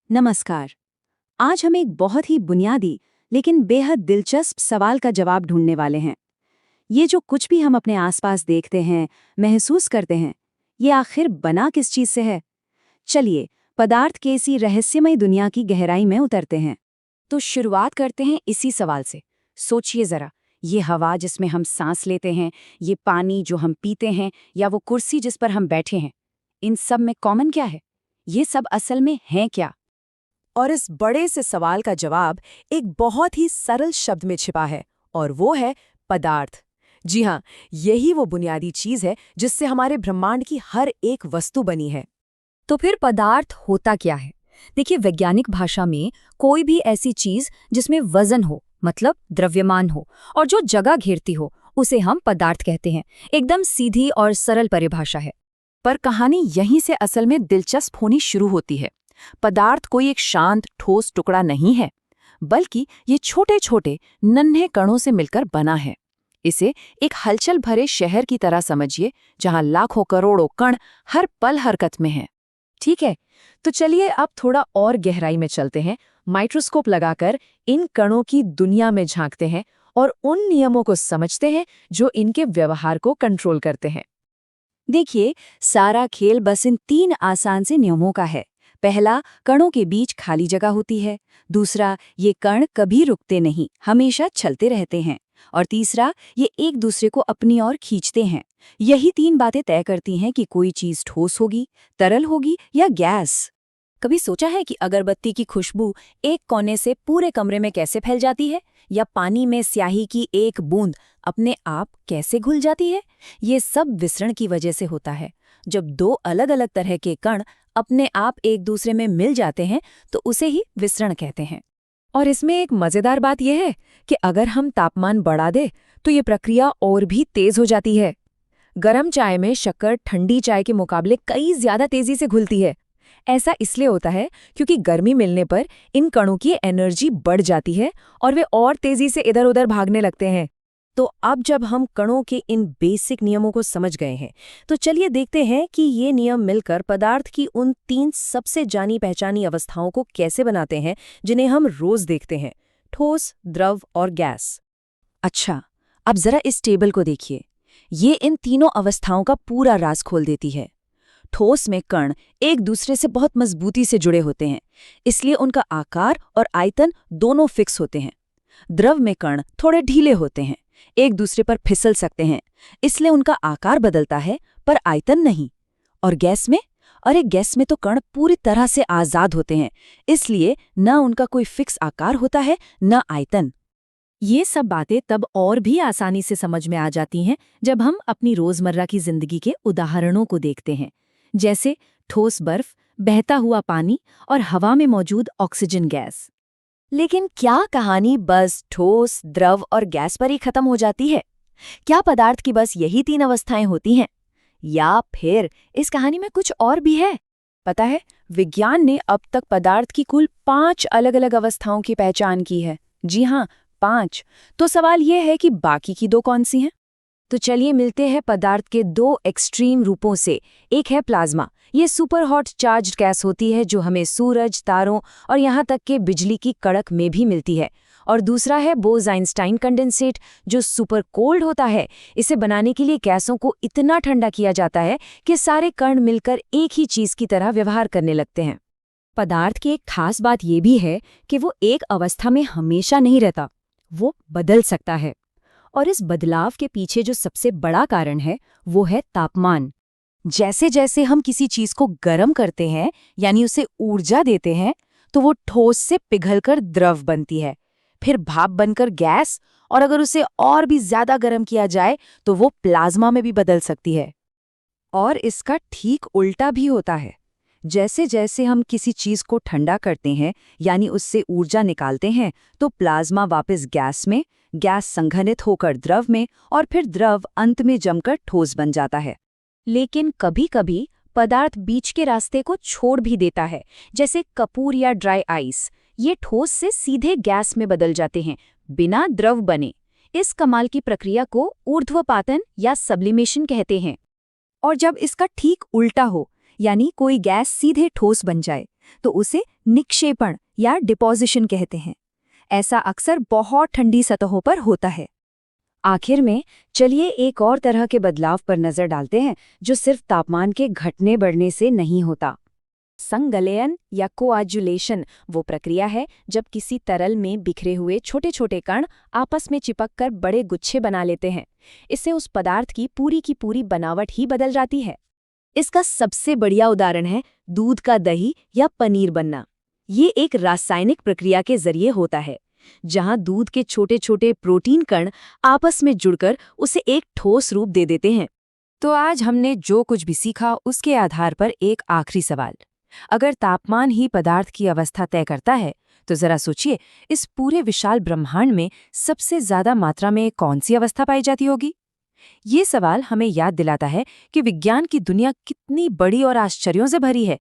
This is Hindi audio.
नमस्कार। आज हम एक बहुत ही बुनियादी लेकिन बेहद दिलचस्प सवाल का जवाब ढूंढने वाले हैं। ये जो कुछ भी हम अपने आसपास देखते हैं, महसूस करते हैं, ये आखिर बना किस चीज से है? चलिए, पदार्थ के इसी रहस्यमय दुनिया की गहराई में उतरते हैं। तो शुरुआत करते हैं इसी सवाल से। सोचिए जरा, ये हवा जिसमें हम सांस लेते हैं, ये पानी जो हम पीते हैं, या वो कुर्सी जिस पर हम बैठे हैं, इन सब में कॉमन क्या है? ये सब असल में हैं क्या? और इस बड़े से सवाल का जवाब एक बहुत ही सरल शब्द में छिपा है, और वो है पदार्थ। जी हाँ, यही वो बुनियादी चीज है जिससे हमारे ब्रह्मांड की हर एक वस्तु बनी है। तो फिर पदार्थ होता क्या है? देखिए, वैज्ञानिक भाषा में कोई भी ऐसी चीज जिसमें वजन हो, मतलब द्रव्यमान हो, और जो जगह घेरती हो, उसे हम पदार्थ कहते हैं। एकदम सीधी और सरल परिभाषा है। पर कहानी यहीं से असल में दिलचस्प होनी शुरू होती है। पदार्थ कोई एक शांत ठोस टुकड़ा नहीं है, बल्कि ये छोटे छोटे नन्हे कणों से मिलकर बना है। इसे एक हलचल भरे शहर की तरह समझिए, जहां लाखों करोड़ों कण हर पल हरकत में हैं। ठीक है, तो चलिए अब थोड़ा और गहराई में चलते हैं। माइक्रोस्कोप लगाकर इन कणों की दुनिया में झांकते हैं और उन नियमों को समझते हैं जो इनके व्यवहार को कंट्रोल करते हैं। देखिए, सारा खेल बस इन 3 आसान से नियमों का है। पहला, कणों के बीच खाली जगह होती है। दूसरा, ये कण कभी रुकते नहीं, हमेशा चलते रहते हैं। और तीसरा, ये एक दूसरे को अपनी ओर खींचते हैं। यही 3 बातें तय करती हैं कि कोई चीज ठोस होगी, तरल होगी या गैस। कभी सोचा है कि अगरबत्ती की खुशबू एक कोने से पूरे कमरे में कैसे फैल जाती है, या पानी में स्याही की एक बूंद अपने आप कैसे घुल जाती है? ये सब विसरण की वजह से होता है। जब 2 अलग-अलग तरह के कण अपने आप एक दूसरे में मिल जाते हैं, तो उसे ही विसरण कहते हैं। और इसमें एक मजेदार बात यह है कि अगर हम तापमान बढ़ा दें तो ये प्रक्रिया और भी तेज हो जाती है। गरम चाय में शक्कर ठंडी चाय के मुकाबले कई ज्यादा तेजी से घुलती है। ऐसा इसलिए होता है क्योंकि गर्मी मिलने पर इन कणों की एनर्जी बढ़ जाती है और वे और तेजी से इधर उधर भागने लगते हैं। तो अब जब हम कणों के इन बेसिक नियमों को समझ गए हैं, तो चलिए देखते हैं कि ये नियम मिलकर पदार्थ की उन 3 सबसे जानी पहचानी अवस्थाओं को कैसे बनाते हैं, जिन्हें हम रोज देखते हैं: ठोस, द्रव और गैस। अच्छा, अब जरा इस टेबल को देखिए। ये इन तीनों अवस्थाओं का पूरा राज खोल देती है। ठोस में कण एक दूसरे से बहुत मजबूती से जुड़े होते हैं, इसलिए उनका आकार और आयतन दोनों फिक्स होते हैं। द्रव में कण थोड़े ढीले होते हैं, एक दूसरे पर फिसल सकते हैं, इसलिए उनका आकार बदलता है पर आयतन नहीं। और गैस में? अरे गैस में तो कण पूरी तरह से आजाद होते हैं, इसलिए न उनका कोई फिक्स आकार होता है न आयतन। ये सब बातें तब और भी आसानी से समझ में आ जाती हैं जब हम अपनी रोजमर्रा की जिंदगी के उदाहरणों को देखते हैं, जैसे ठोस बर्फ, बहता हुआ पानी और हवा में मौजूद ऑक्सीजन गैस। लेकिन क्या कहानी बस ठोस, द्रव और गैस पर ही खत्म हो जाती है? क्या पदार्थ की बस यही 3 अवस्थाएं होती हैं? या फिर इस कहानी में कुछ और भी है? पता है, विज्ञान ने अब तक पदार्थ की कुल 5 अलग-अलग अवस्थाओं की पहचान की है। जी हाँ, 5। तो सवाल यह है कि बाकी की 2 कौन सी हैं? तो चलिए मिलते हैं पदार्थ के 2 एक्सट्रीम रूपों से। एक है प्लाज्मा। ये सुपर हॉट चार्ज्ड गैस होती है जो हमें सूरज, तारों और यहाँ तक कि बिजली की कड़क में भी मिलती है। और दूसरा है बोस-आइंस्टाइन कंडेंसेट, जो सुपर कोल्ड होता है। इसे बनाने के लिए गैसों को इतना ठंडा किया जाता है कि सारे कण मिलकर एक ही चीज की तरह व्यवहार करने लगते हैं। पदार्थ की एक खास बात ये भी है कि वो एक अवस्था में हमेशा नहीं रहता, वो बदल सकता है। और इस बदलाव के पीछे जो सबसे बड़ा कारण है, वो है तापमान। जैसे जैसे हम किसी चीज को गर्म करते हैं, यानी उसे ऊर्जा देते हैं, तो वो ठोस से पिघलकर द्रव बनती है, फिर भाप बनकर गैस, और अगर उसे और भी ज्यादा गर्म किया जाए तो वो प्लाज्मा में भी बदल सकती है। और इसका ठीक उल्टा भी होता है। जैसे जैसे हम किसी चीज को ठंडा करते हैं, यानी उससे ऊर्जा निकालते हैं, तो प्लाज्मा वापस गैस में, गैस संघनित होकर द्रव में, और फिर द्रव अंत में जमकर ठोस बन जाता है। लेकिन कभी-कभी पदार्थ बीच के रास्ते को छोड़ भी देता है, जैसे कपूर या ड्राई आइस। ये ठोस से सीधे गैस में बदल जाते हैं, बिना द्रव बने। इस कमाल की प्रक्रिया को ऊर्ध्वपातन या सब्लिमेशन कहते हैं। और जब इसका ठीक उल्टा हो, यानी कोई गैस सीधे ठोस बन जाए, तो उसे निक्षेपण या डिपोजिशन कहते हैं। ऐसा अक्सर बहुत ठंडी सतहों पर होता है। आखिर में चलिए एक और तरह के बदलाव पर नजर डालते हैं जो सिर्फ तापमान के घटने बढ़ने से नहीं होता। संगलयन या कोआजुलेशन वो प्रक्रिया है जब किसी तरल में बिखरे हुए छोटे छोटे कण आपस में चिपककर बड़े गुच्छे बना लेते हैं। इससे उस पदार्थ की पूरी बनावट ही बदल जाती है। इसका सबसे बढ़िया उदाहरण है दूध का दही या पनीर बनना। ये एक रासायनिक प्रक्रिया के जरिए होता है, जहां दूध के छोटे छोटे प्रोटीन कण आपस में जुड़कर उसे एक ठोस रूप दे देते हैं। तो आज हमने जो कुछ भी सीखा उसके आधार पर एक आखिरी सवाल। अगर तापमान ही पदार्थ की अवस्था तय करता है, तो जरा सोचिए, इस पूरे विशाल ब्रह्मांड में सबसे ज्यादा मात्रा में कौन सी अवस्था पाई जाती होगी? ये सवाल हमें याद दिलाता है कि विज्ञान की दुनिया कितनी बड़ी और आश्चर्यों से भरी है।